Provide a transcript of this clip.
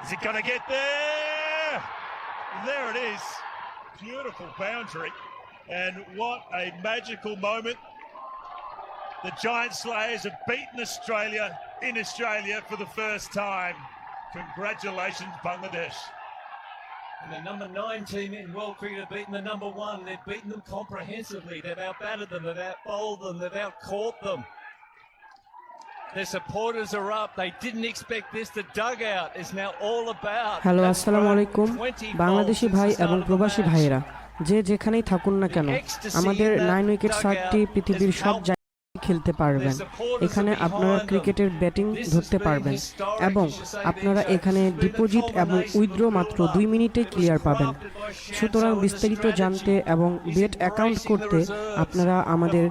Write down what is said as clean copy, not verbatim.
Is it going to get there? There it is. Beautiful boundary. And what a magical moment. The Giant Slayers have beaten Australia in Australia for the first time. Congratulations, Bangladesh. And the number 9 team in world cricket have beaten the number 1. They've beaten them comprehensively. They've outbatted them. They've outbowled them. They've outcaught them. Their supporters are up. They didn't expect this. The dugout is now all about. Hello আসসালামু আলাইকুম বাংলাদেশি ভাই এবং প্রবাসী ভাইয়েরা যে যেখানেই থাকুন না কেন আমাদের 9 উইকেট সার্টটি পৃথিবীর সব জায়গায় খেলতে পারবেন। এখানে আপনারা ক্রিকেটের ব্যাটিং ধরতে পারবেন এবং আপনারা এখানে ডিপোজিট এবং উইথড্র মাত্র 2 মিনিটে ক্লিয়ার পাবেন। সুতরাং বিস্তারিত জানতে এবং বেট অ্যাকাউন্ট করতে আপনারা আমাদের